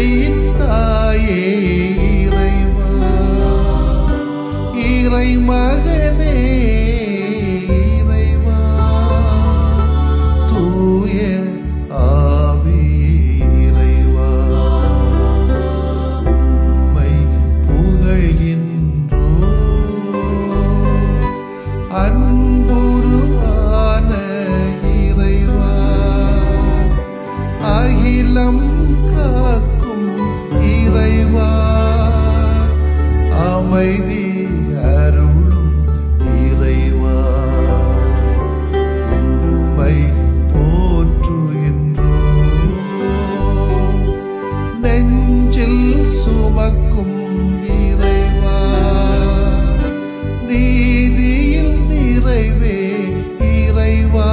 உண்மையின் தாயே இறைவா, இறை மகனே இறைவா, தூய ஆவி இறைவா, உம்மை புகழ்கின்றோ. அன்புருவான இறைவா, அகிலம் காக்கும் இறைவா, அமைதி அருளும் இறைவா, உம்மை போற்றுகின்றோம். நெஞ்சில் சுமக்கும் இறைவா, நீதியில் நிறைவே இறைவா,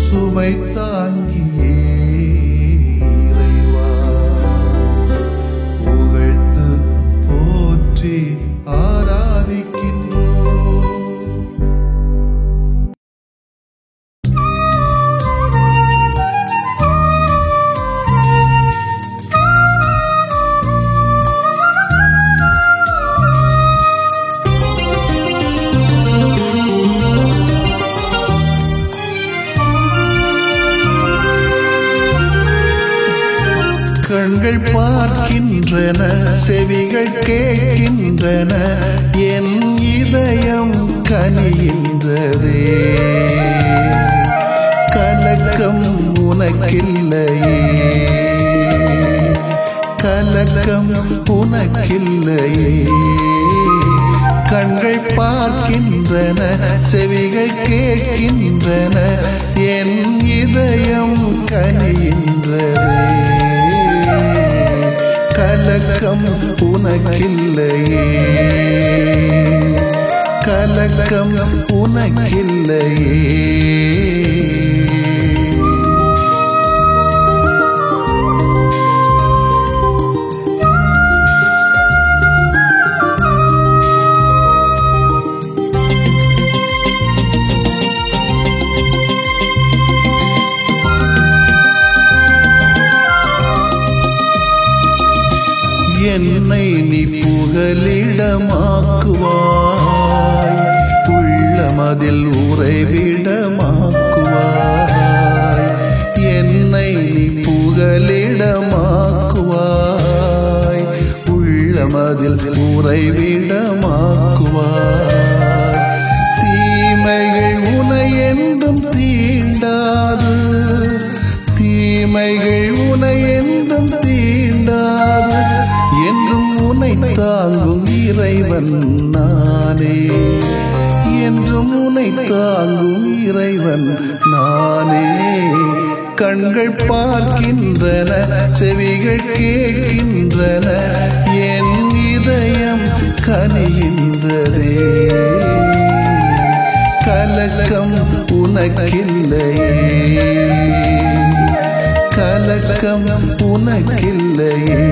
சுமை தாங்கியே இறைவா, புகழ்ந்து போற்றி ஆராதிக்கின்றோம். கண்கள் பார்க்கின்றன, செவிகள் கேட்கின்றன, என் இதயம் கனிகின்றதே. கலக்கம் உனக்கில்லையே, கலக்கம் உனக்கில்லையே. கண்கள் பார்க்கின்றன, செவிகள் கேட்கின்றன, என் இதயம் கனிகின்றதே. கலக்கம் உனக்கில்லையே, கலக்கம் உனக்கில்லையே. என்னை நீ புகலிடமாக்குவாய், உள்ளமதில் உறைவிடமாக்குவாய். என்னை நீ புகலிடமாக்குவாய், உள்ளமதில் உறைவிடமாக்குவாய். தீமைகள் உனை என்றும் தீண்டாது, தீமைகள் உனை என்றும் தீண்டாது, என்றும் உன்னை தாங்கும் இறைவன் நானே, என்றும் உன்னை தாங்கும் இறைவன் நானே. கண்கள் பார்க்கின்றன, செவிகள் கேட்கின்றன, என் இதயம் கனிகின்றதே. கலக்கம் உனக்கில்லையே, கலக்கம் உனக்கில்லையே.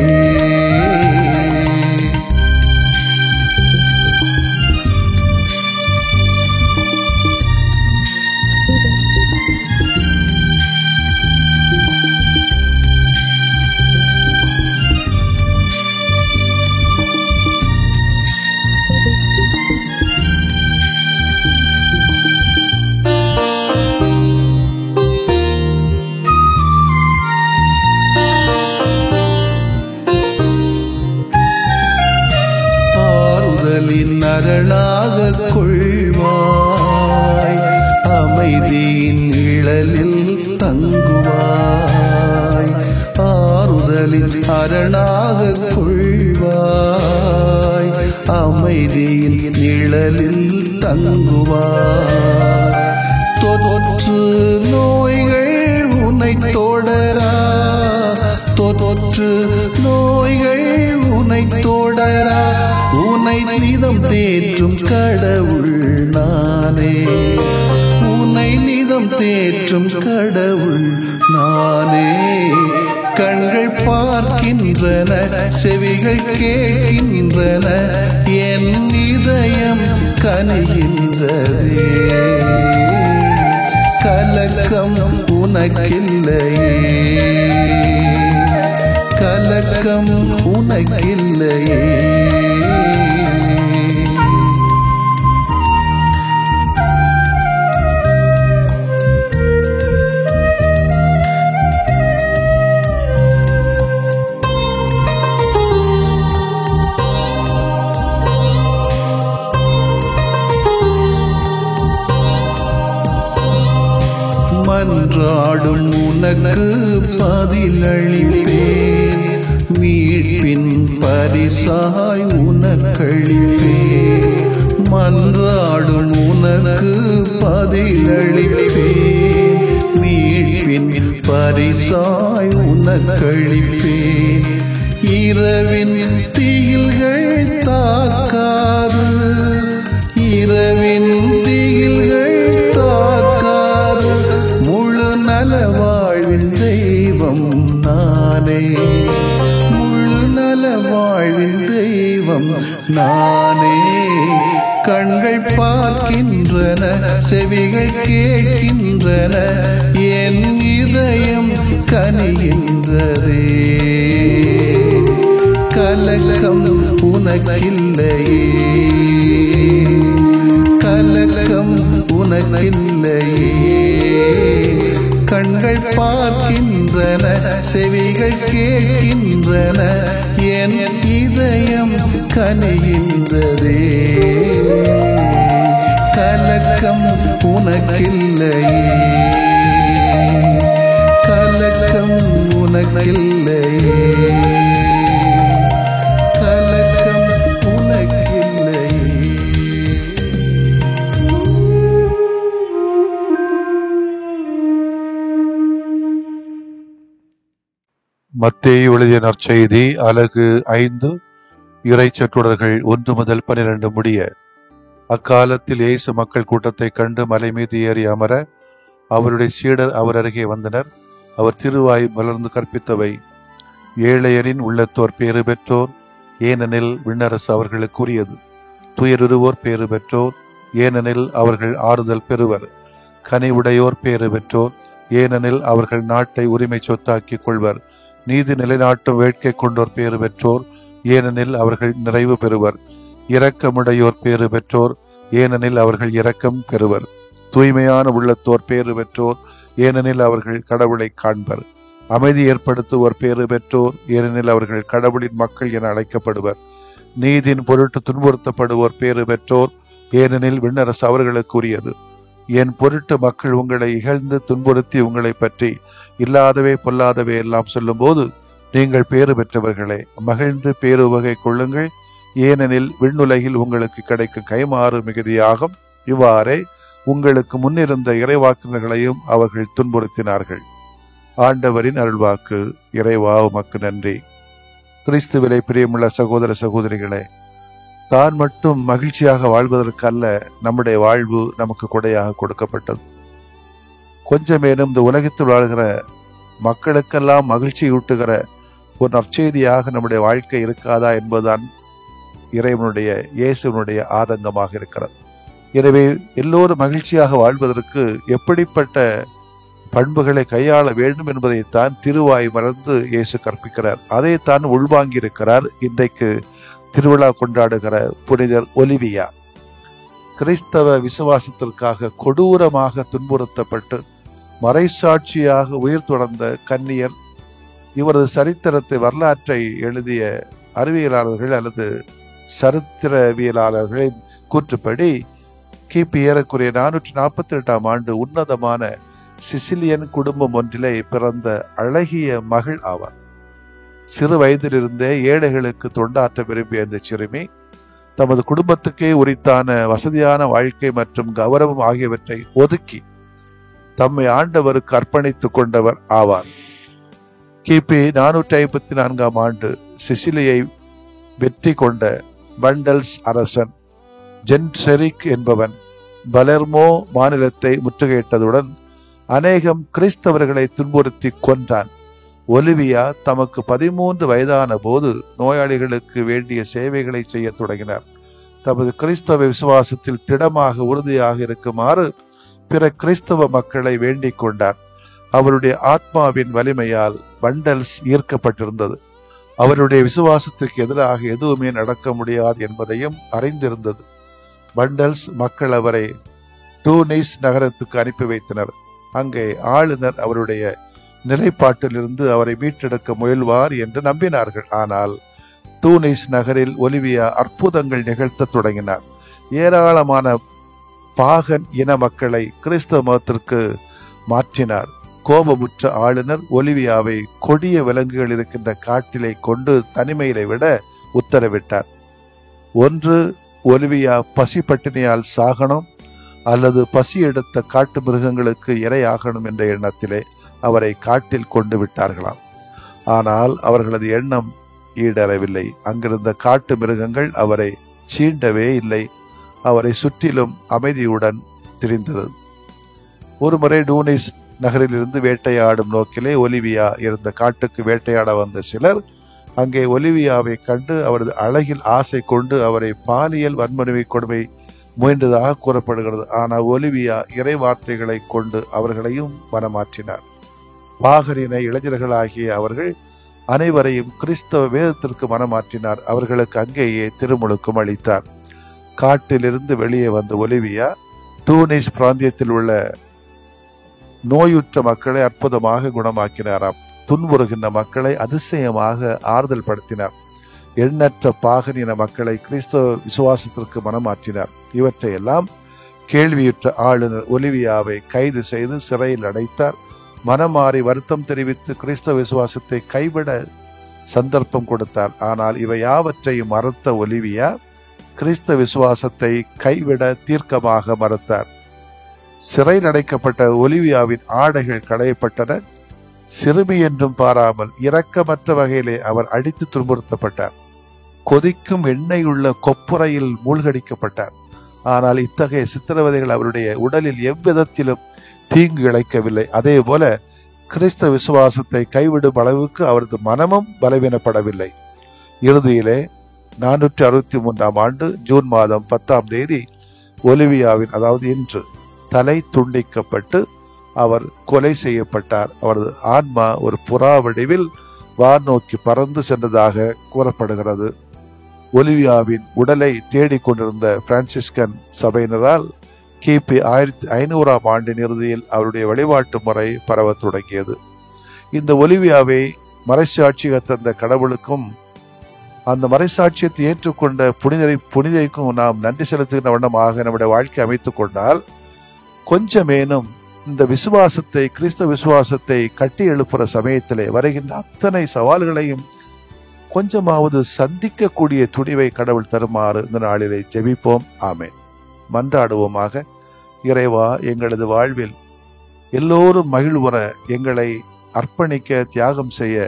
அரணாக கொள்வாய், அமைதியின் நிழலில் தங்குவாய். ஆறுதலில் அரணாக கொள்வாய், அமைதியின் நிழலில் தங்குவாய். தொற்று நோய்கள் உன்னை தொடரா, தொற்று நோய்கள் உன்னை தொடரா. உன்னை நிதம் தேற்றும் கடவுள் நானே, உன்னை நிதம் தேற்றும் கடவுள் நானே. கண்கள் பார்க்கின்றன, செவிகள் கேட்கின்றன, என் இதயம் கனிகின்றதே. கலக்கம் உனக்கில்லையே, கலக்கம் உனக்கில்லையே. மன்றாடும் உனக்கு பதிலளிப்பேன், மீட்பின் பரிசாய் உனக்களிப்பேன். மன்றாடும் உனக்கு பதிலளிப்பேன், மீட்பின் பரிசாய் உனக்களிப்பேன். இரவின் தீயில்கள் தாக்காது, இரவின் தீயில்கள் தாக்காது, முழு நல வாழ்வின் தெய்வம் நானே, முழு நல வாழ்வின் தெய்வம் நானே. கண்கள் பார்க்கின்றன, செவிகள் கேட்கின்றன, என் இதயம் கனிகின்றதே. கலக்கம் உனக்கில்லையே, கலக்கம் உனக்கில்லையே. கண்கள் பார்க்கின்றன, செவிகள் கேட்கின்றன, என் இதயம் கனிகின்றதே. கலக்கம் உனக்கில்லையே, கலக்கம் உனக்கில்லையே, கலக்கம் உனக்கில்லையே. மத்தேயு எழுதிய நற்செய்தி அலகு 5 இறைச்சொற்றொடர்கள் 1 முதல் 12 முடிய. அக்காலத்தில் இயேசு மக்கள் கூட்டத்தை கண்டு மலை மீது ஏறி அமர அவருடைய சீடர் அவர் அருகே வந்தனர். அவர் திருவாய் மலர்ந்து கற்பித்தவை: ஏழையரின் உள்ளத்தோர் பேறு பெற்றோர், ஏனெனில் விண்ணரசு அவர்களுக்குரியது. துயருருவோர் பேறு பெற்றோர், ஏனெனில் அவர்கள் ஆறுதல் பெறுவர். கனிவுடையோர் பேறு பெற்றோர், ஏனெனில் அவர்கள் நாட்டை உரிமை சொத்தாக்கிக் கொள்வர். நீதி நிலைநாட்டும் வேட்கை கொண்டோர் பேறு பெற்றோர், ஏனெனில் அவர்கள் நிறைவு பெறுவர். இரக்கமுடையோர் பேறு பெற்றோர், ஏனெனில் அவர்கள் இரக்கம் பெறுவர். தூய்மையான உள்ளத்தோர் பேறு பெற்றோர், ஏனெனில் அவர்கள் கடவுளை காண்பர். அமைதி ஏற்படுத்துவோர் பேறு பெற்றோர், ஏனெனில் அவர்கள் கடவுளின் மக்கள் என அழைக்கப்படுவர். நீதியின் பொருட்டு துன்புறுத்தப்படுவோர் பேறு பெற்றோர், ஏனெனில் விண்ணரசு அவர்களுக்குரியது. என் பொருட்டு மக்கள் உங்களை இகழ்ந்து துன்புறுத்தி உங்களை பற்றி இல்லாதவே பொல்லாதவே எல்லாம் சொல்லும் போது நீங்கள் பேறு பெற்றவர்களே, மகிழ்ந்து பேருவகை கொள்ளுங்கள், ஏனெனில் விண்ணுலகில் உங்களுக்கு கிடைக்கும் கைமாறு மிகுதியாகும். இவ்வாறே உங்களுக்கு முன்னிருந்த இறைவாக்கினர்களையும் அவர்கள் துன்புறுத்தினார்கள். ஆண்டவரின் அருள்வாக்கு. இறைவா உமக்கு நன்றி. கிறிஸ்துவிலே பிரியமுள்ள சகோதர சகோதரிகளே, தான் மட்டும் மகிழ்ச்சியாக வாழ்வதற்கல்ல நம்முடைய வாழ்வு நமக்கு கொடையாக கொடுக்கப்பட்டது. கொஞ்சமேனும் இந்த உலகத்தில் வாழ்கிற மக்களுக்கெல்லாம் மகிழ்ச்சியூட்டுகிற ஒரு நற்செய்தியாக நம்முடைய வாழ்க்கை இருக்காதா என்பதுதான் இறைவனுடைய இயேசுனுடைய ஆதங்கமாக இருக்கிறது. எனவே எல்லோரும் மகிழ்ச்சியாக வாழ்வதற்கு எப்படிப்பட்ட பண்புகளை கையாள வேண்டும் என்பதைத்தான் திருவாய் மறந்து இயேசு கற்பிக்கிறார். அதைத்தான் உள்வாங்கி இருக்கிறார் இன்றைக்கு திருவிழா கொண்டாடுகிற புனிதர் ஒலிவியா. கிறிஸ்தவ விசுவாசத்திற்காக கொடூரமாக துன்புறுத்தப்பட்டு மறைசாட்சியாக உயிர் துறந்த கன்னியர். இவரது சரித்திரத்தை வரலாற்றை எழுதிய அறிவியலாளர்கள் அல்லது சரித்திரவியலாளர்களின் கூற்றுப்படி கிபி ஏறக்குறைய 448ஆம் ஆண்டு உன்னதமான சிசிலியன் குடும்பம் ஒன்றிலே பிறந்த அழகிய மகள் ஆவார். சிறு வயதிலிருந்தே ஏழைகளுக்கு தொண்டாற்ற விரும்பிய இந்த சிறுமி தமது குடும்பத்துக்கே உரித்தான வசதியான வாழ்க்கை மற்றும் கௌரவம் ஆகியவற்றை ஒதுக்கி தம்மை ஆண்டவருக்கு அர்ப்பணித்துக் கொண்டவர் ஆவார். கிபி 454ஆம் ஆண்டு சிசிலியை வெற்றி கொண்ட பண்டல்ஸ் அரசன் ஜென்செரிக் என்பவன் பலெர்மோ மாநிலத்தை முற்றுகையிட்டதுடன் அநேகம் கிறிஸ்தவர்களை துன்புறுத்தி கொன்றான். ஒலிவியா தமக்கு 13 வயதான போது நோயாளிகளுக்கு வேண்டிய சேவைகளை செய்ய தொடங்கினார். தமது கிறிஸ்தவ விசுவாசத்தில் திடமாக உறுதியாக இருக்குமாறு பிற கிறிஸ்தவ மக்களை வேண்டிக் கொண்டார். அவருடைய ஆத்மாவின் வலிமையால் பண்டல்ஸ் ஈர்க்கப்பட்டிருந்தது. அவருடைய விசுவாசத்துக்கு எதிராக எதுவுமே நடக்க முடியாது என்பதையும் அறிந்திருந்தது. பண்டல்ஸ் மக்கள் அவரை டூனிஸ் நகரத்துக்கு அனுப்பி வைத்தனர். அங்கே ஆளுநர் அவருடைய நிலைப்பாட்டிலிருந்து அவரை மீட்டெடுக்க முயல்வார் என்று நம்பினார்கள். ஆனால் டூனிஸ் நகரில் ஒலிவியா அற்புதங்கள் நிகழ்த்த தொடங்கினார். ஏராளமான பாகன் இன மக்களை கிறிஸ்தவ மதத்திற்கு மாற்றினார். கோபமுற்ற ஆளுநர் ஒலிவியாவை கொடிய விலங்குகள் இருக்கின்ற காட்டிலே கொண்டு தனிமையிலே விட உத்தரவிட்டார். ஒன்று ஒலிவியா பசி பட்டினியால் சாகணும், அல்லது பசி எடுத்த காட்டு மிருகங்களுக்கு இரையாகணும் என்ற எண்ணத்திலே அவரை காட்டில் கொண்டு விட்டார்களாம். ஆனால் அவர்களது எண்ணம் ஈடறவில்லை. அங்கிருந்த காட்டு மிருகங்கள் அவரை சீண்டவே இல்லை. அவரை சுற்றிலும் அமைதியுடன் திரிந்தது. ஒருமுறை டூனிஸ் நகரிலிருந்து வேட்டையாடும் நோக்கிலே ஒலிவியா இருந்த காட்டுக்கு வேட்டையாட வந்த சிலர் அங்கே ஒலிவியாவை கண்டு அவரது அழகில் ஆசை கொண்டு அவரை பாலியல் வன்முறை கொடுமை முயன்றதாக கூறப்படுகிறது. ஆனால் ஒலிவியா இறை வார்த்தைகளை கொண்டு அவர்களையும் மனமாற்றினார். பாகரின இளைஞர்களாகிய அவர்கள் அனைவரையும் கிறிஸ்தவ வேதத்திற்கு மனமாற்றினார். அவர்களுக்கு அங்கேயே திருமுழுக்கும் அளித்தார். காட்டிலிருந்து வெளியே வந்த ஒலிவியா டூனிஸ் பிராந்தியத்தில் உள்ள நோயுற்ற மக்களை அற்புதமாக குணமாக்கினாராம். துன்புறுகின்ற மக்களை அதிசயமாக ஆறுதல் படுத்தினார். எண்ணற்ற பாகனின மக்களை கிறிஸ்தவ விசுவாசத்திற்கு மனமாற்றினார். இவற்றையெல்லாம் கேள்வியுற்ற ஆளுநர் ஒலிவியாவை கைது செய்து சிறையில் அடைத்தார். மனமாறி வருத்தம் தெரிவித்து கிறிஸ்தவ விசுவாசத்தை கைவிட சந்தர்ப்பம் கொடுத்தார். ஆனால் இவை யாவற்றையும் மறுத்த ஒலிவியா கிறிஸ்தவ விசுவாசத்தை கைவிட தீர்க்கமாக மறுத்தார். சிறையில் அடைக்கப்பட்ட ஒலிவியாவின் ஆடைகள் களையப்பட்டன. சிறுமி என்றும் பாராமல் இரக்கமற்ற வகையிலே அவர் அடித்து துன்புறுத்தப்பட்டார். கொதிக்கும் எண்ணெய் உள்ள கொப்புரையில் மூழ்கடிக்கப்பட்டார். ஆனால் இத்தகைய சித்திரவதைகள் அவருடைய உடலில் எவ்விதத்திலும் தீங்கு இழைக்கவில்லை. அதே போல கிறிஸ்தவ விசுவாசத்தை கைவிடும் அளவுக்கு அவரது மனமும் பலவீனப்படவில்லை. இறுதியிலே 463 ஆண்டு ஜூன் மாதம் 10 ஒலிவியாவின், அதாவது இன்று, தலை துண்டிக்கப்பட்டு அவர் கொலை செய்யப்பட்டார். அவரது ஆன்மா ஒரு புறா வடிவில் வானோக்கி பறந்து சென்றதாக கூறப்படுகிறது. ஒலிவியாவின் உடலை தேடிக்கொண்டிருந்த பிரான்சிஸ்கன் சபையினரால் கிபி 1500 ஆண்டின் இறுதியில் அவருடைய வழிபாட்டு முறை பரவ தொடங்கியது. இந்த ஒலிவியாவை மறைசாட்சியாக தந்த கடவுளுக்கும் அந்த மறைசாட்சியத்தை ஏற்றுக்கொண்ட புனிதருக்கும் நாம் நன்றி செலுத்துகின்ற வண்ணமாக நம்முடைய வாழ்க்கை அமைத்துக் கொண்டால் கொஞ்சமேனும் இந்த விசுவாசத்தை, கிறிஸ்தவ விசுவாசத்தை கட்டி எழுப்புற சமயத்திலே வருகின்ற அத்தனை சவால்களையும் கொஞ்சமாவது சந்திக்கக்கூடிய துணிவை கடவுள் தருமாறு இந்த நாளிலே ஜெபிப்போம். ஆமென். மன்றாடுவோமாக. இறைவா, எங்களது வாழ்வில் எல்லோரும் மகிழ்வுற, எங்களை அர்ப்பணிக்க, தியாகம் செய்ய,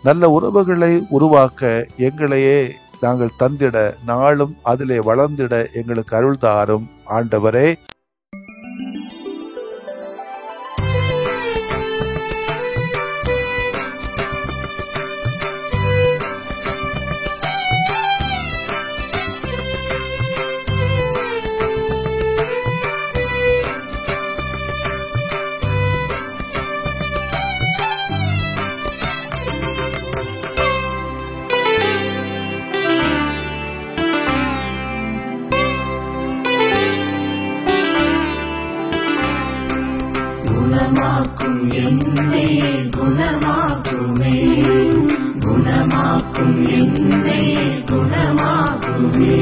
நல்ல உறவுகளை உருவாக்க எங்களையே நாங்கள் தந்திட, நாளும் அதிலே வளர்ந்திட எங்களுக்கு அருள் தாரும் ஆண்டவரே. குணமாக்கும் என்னை குணமாக்குமே, குணமாக்கும் என்னை குணமாக்குமே.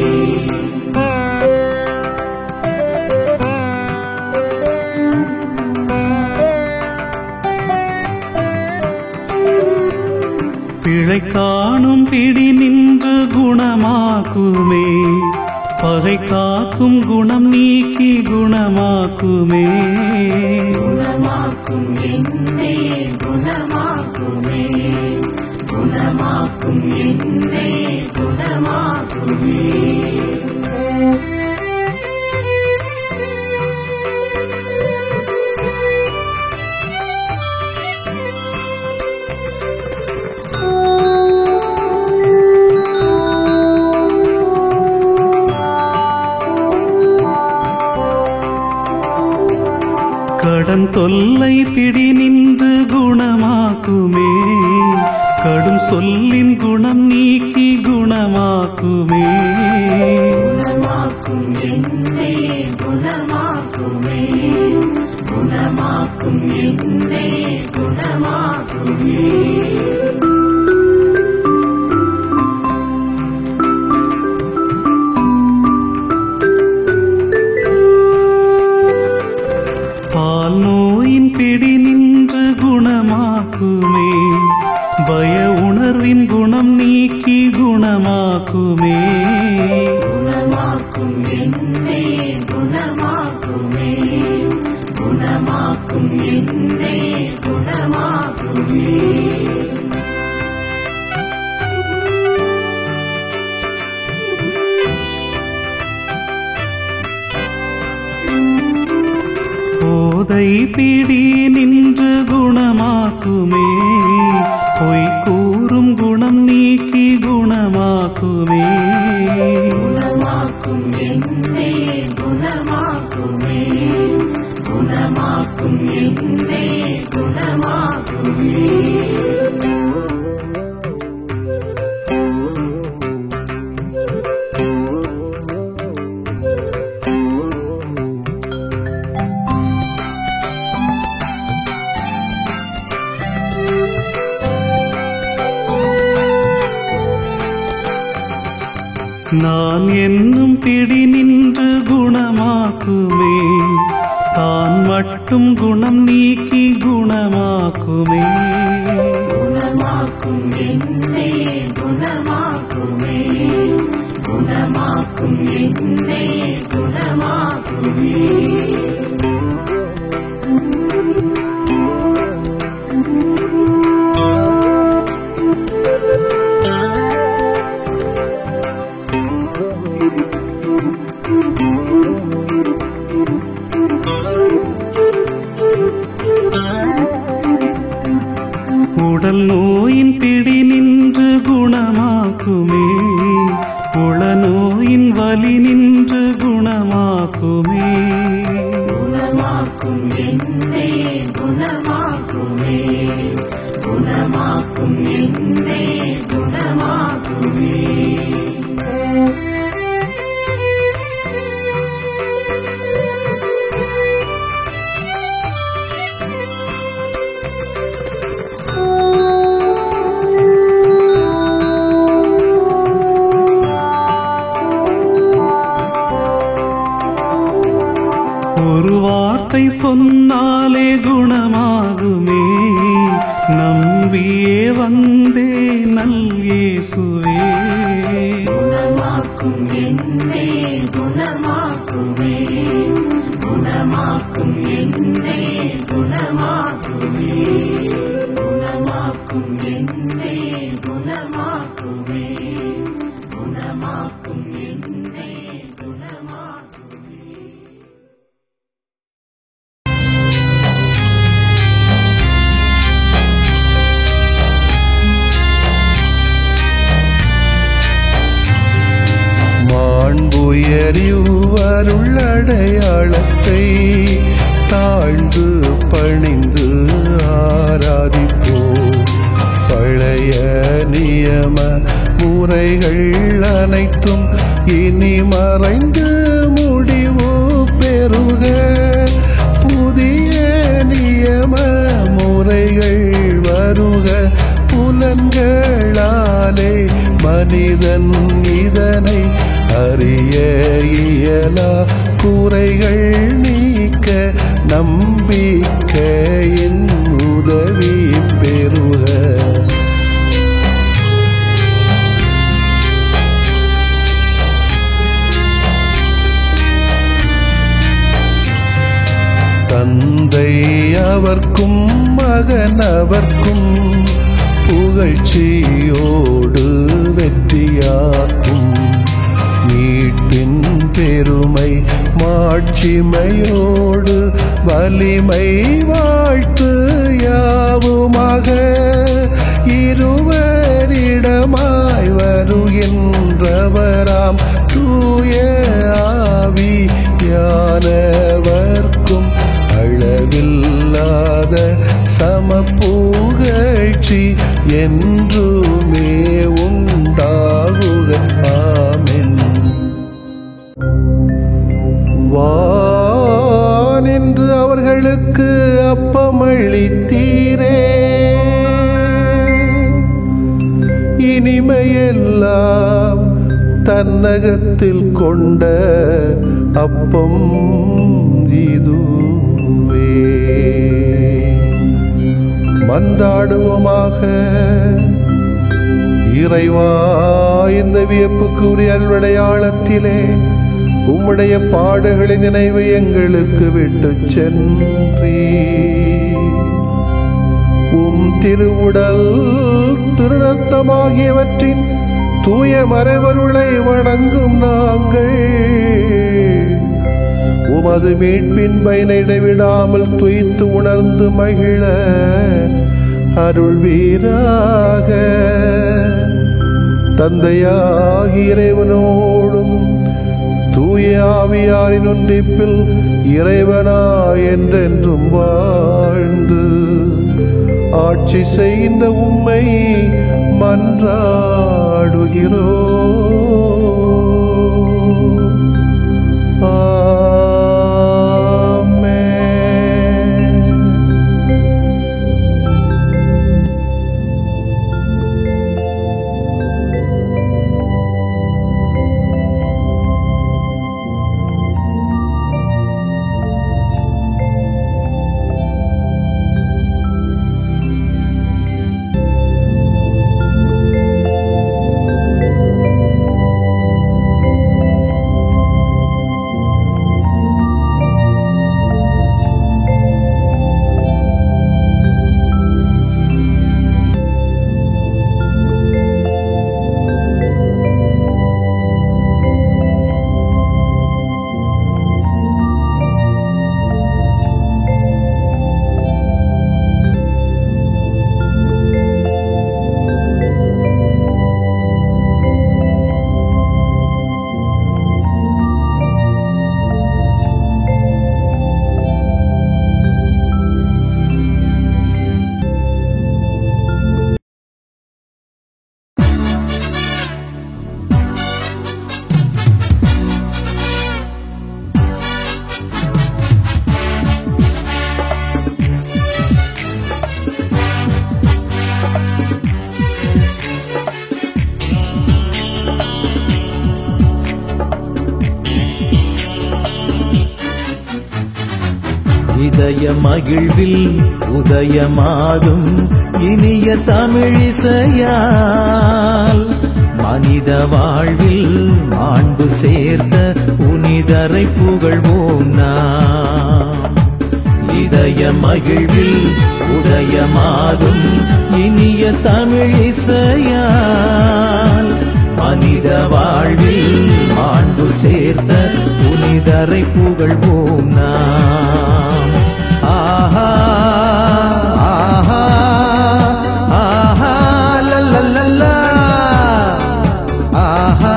பிழை காணும் பிடி நின்று குணமாக்குமே, பகை காக்கும் குணம் நீக்கி குணமாக்குமே. குணமாக்கும் என்னை குணமாக்குமே, குணமாக்கும் என்னை குணமாக்குமே. கடன் தொல்லை பிடி நின்று குணமாக்குமே, கடும் சொல்லின் குணம் நீக்கி குணமாக்குமே. குணமாக்கும் என்னை குணமாக்குமே, குணமாக்கும் என்னை குணமாக்குமே. பால் நோயின் பிடி நின்று குணமாக்குமே, பய உணர்வின் குணம் நீக்கி குணமாக்குமே. குணமாக்கும் என்னை குணமாக்குமே, குணமாக்கும் என்னை குணமாக்குமே. போதை பிடி நின்று குணமாக்குமே, பொய் கூறும் குணம் நீக்கி குணமாக்குமே. குணமாக்கும் என்னை குணமாக்குமே, குணமாக்கும் என்னை குணமாக்குமே. நான் என்னும் பிடி நின்று குணமாக்குமே, தான் மட்டும் குணம் நீக்கி குணமாக்குமே. குணமாக்கும் என்னை குணமாக்குமே, குணமாக்கும் என்னை குணமாக்குமே. உடல் நோயின் பிடி நின்று குணமாக்குமே, உள நோயின் வலி நின்று குணமாக்குமே. குணமாக்கும் என்னை குணமாக்குமே, குணமாக்கும் என்னை குணமாக்குமே. ஒரு வார்த்தை சொன்னாலே குணமாகுமே, நம்பியே வந்தே நல் இயேசுவே. குணமாக்கும் என்னை குணமாக்குமே, குணமாக்கும் என்னை குணமாக்குமே. குணமாக்கும் என்னை குணமாக்குமே, குணமாக்கும் என்னை குணமாக்குமே. மாண்புயரிவருள்ளடையாளத்தை தாழ்ந்து பணிந்து ஆராதிப்போம். பழைய நியம முறைகள் அனைத்தும் இனி மறைந்து முடிவு பெறுக. புதிய நியம முறைகள் வருக. புலன்களாலே மனிதன் இதனை அறிய இயலா. குறைகள் நீக்க நம்பிக்கையின் உதவி பெறுக. தந்தை அவர்க்கும் மகன் அவர்க்கும் புகழ்ச்சியோடு வெற்றியாக்கும். மீட்பின் பெருமை மாட்சிமையோடு வலிமை வாழ்த்து யாவுமாக. இருவரிடமாய் வருகின்றவராம் தூய ஆவியானவர்க்கும் அளவில்லாத சமப்புகழ் மகிழ்ச்சி என்றுமே உண்டாகுக. ஆமென். வானின்று அவர்களுக்கு அப்பமளித்தீரே, இனிமையெல்லாம் தன்னகத்தில் கொண்ட அப்பம் இதுவே. மன்றாடுவோமாக. இறைவா, இந்த வியப்புக்குரிய அல்வடையாளத்திலே உம்முடைய பாடுகளின் நினைவு எங்களுக்கு விட்டு சென்றீ. உம் திருவுடல் திருநத்தமாகியவற்றின் தூய மறைவருளை வணங்கும் நாங்கள் உமது மீட்பின் பயனை இடைவிடாமல் துய்த்து உணர்ந்து மகிழ அருள்வீராக. தந்தையாகிய இறைவனோடும் தூய ஆவியாரின் ஒன்றிப்பில் இறைவனா என்றென்றும் வாழ்ந்து ஆட்சி செய்த உம்மை மன்றாடுகிறோம். ஆமென். இதய மகிழ்வில் உதயமாகும் இனிய தமிழிசையால் மனித வாழ்வில் மாண்பு சேர்த்த புனிதரை புகழ்வோம் நாம். இதய மகிழ்வில் உதயமாகும் இனிய தமிழிசையால் மனித வாழ்வில் மாண்பு சேர்த்த புனிதரை புகழ்வோம் நாம். ஆஹா ஆஹா ஆஹா லல்லல்லா ஆஹா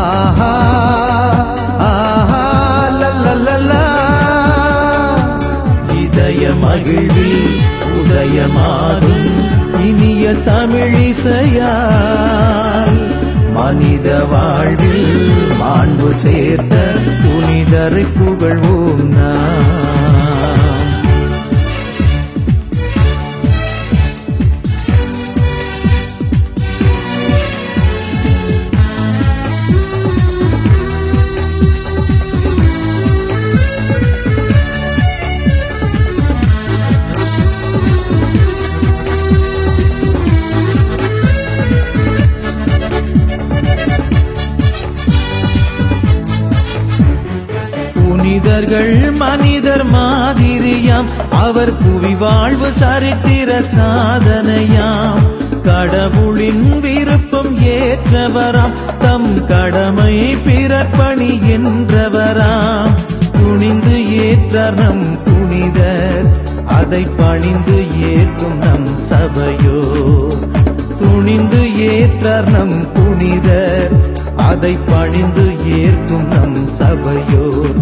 ஆஹா ஆஹா லல்லல்லா. இதய மகிழ்வில் உதயமாகும் இனிய தமிழிசையால் மனித வாழ்வில் மாண்பு சேர்த்த புனிதரை புகழ்வோம் நாம். புனிதர்கள் மனிதர் மாதிரியாம், அவர் புவி வாழ்வு சரித்திர சாதனையாம். கடவுளின் விருப்பம் ஏற்றவராம், தம் கடமை பிறப்பணி என்றவராம். துணிந்து ஏற்றார் நம் புனிதர், அதை பணிந்து ஏற்கும் நம் சபையோ. துணிந்து ஏற்றார் நம் புனிதர், அதை பணிந்து ஏற்கும் நம் சபையோர்.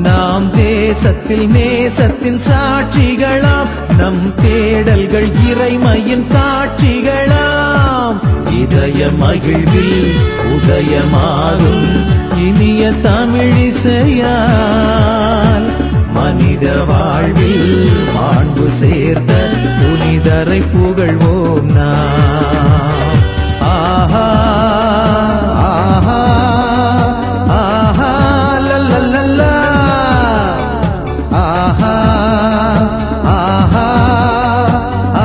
நாம் தேசத்தில் நேசத்தின் சாட்சிகளாம், நம் தேடல்கள் இறைமையின் காட்சிகளாம். இதய மகிழ்வில் உதயமாகும் இனிய தமிழிசையால், மனித வாழ்வில் மாண்பு சேர்த்த புனிதரை புகழ்வோம் நாம். ஆஹா ஆஹா ஆஹா லல்லல்லா, ஆஹா ஆஹா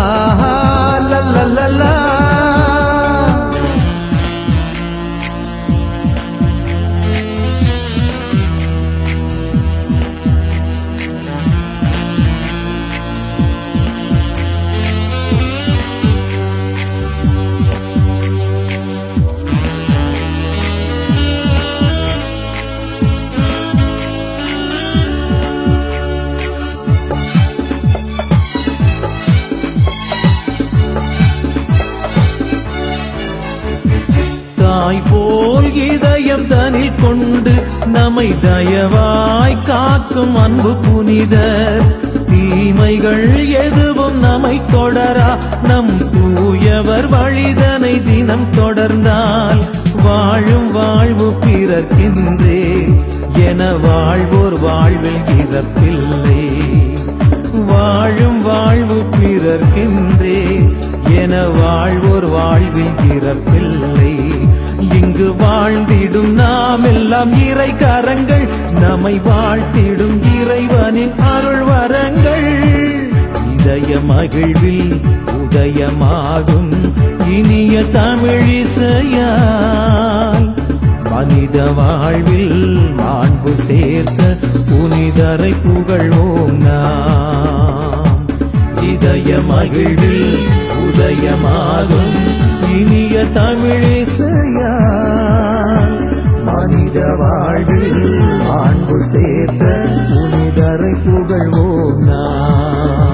ஆஹா லல்லல்லா. தாய் போல் இதயம் தனில் கொண்டு நம்மை தயவாய் காக்கும் அன்பு புனிதர். தீமைகள் எதுவும் நம்மை தொடரா, நம் தூயவர் வழிதனை தினம் தொடர்ந்தால், வாழும் வாழ்வு பிறர்க்கின்றே என வாழ்வோர் வாழ்வில் இறப்பில்லை. வாழும் வாழ்வு பிறர்க்கின்றே என வாழ்வோர் வாழ்வில் இறப்பில்லை. இங்கு வாழ்ந்திடும் நாம் எல்லாம் இறை கரங்கள், நம்மை வாழ்த்திடும் இறைவனின் அருள் வரங்கள். இதய மகிழ்வில் உதயமாகும் இனிய தமிழிசையால், மனித வாழ்வில் மாண்பு சேர்த்த புனிதரை புகழ்வோம் நாம். இதய மகிழ்வில் உதயமாகும் இனிய தமிழிசையால், மனித வாழ்வில் மாண்பு சேர்த்த புனிதரை புகழ்வோம் நாம்.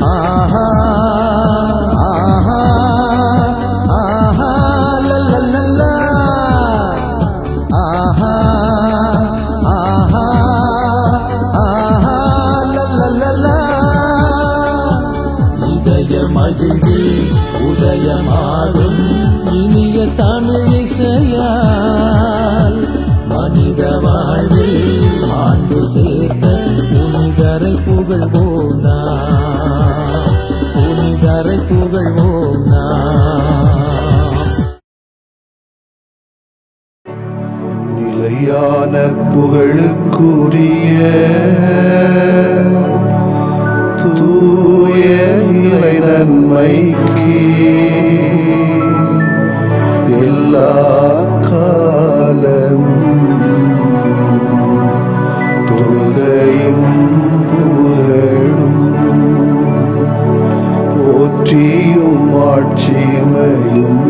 ஆஹா ஆஹா ஆஹா லல்லல்லா, ஆஹா ஆஹா ஆஹா லல்லல்லா. இதய மகிழ்வில் உதயமாகும் இனிய தமிழிசையால், மனித வாழ்வில் மாண்பு சேர்த்த புனிதரை புகழ்வோம் நாம். புனிதரை புகழ்வோம் நாம். நிலையான புகழுக்குரிய தூய இறை நன்மைக்கு எல்லா காலமும் தொழுகையும் புகழும் போற்றியும் ஆட்சிமையும்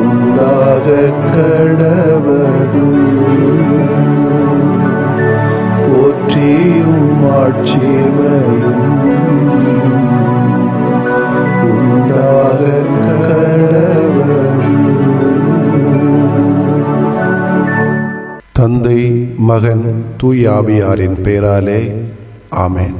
உண்டாக கடவது. போற்றியும் ஆட்சிமையும் உண்டாக கடவது. தந்தை, மகன், தூய ஆவியாரின் பெயராலே ஆமென்.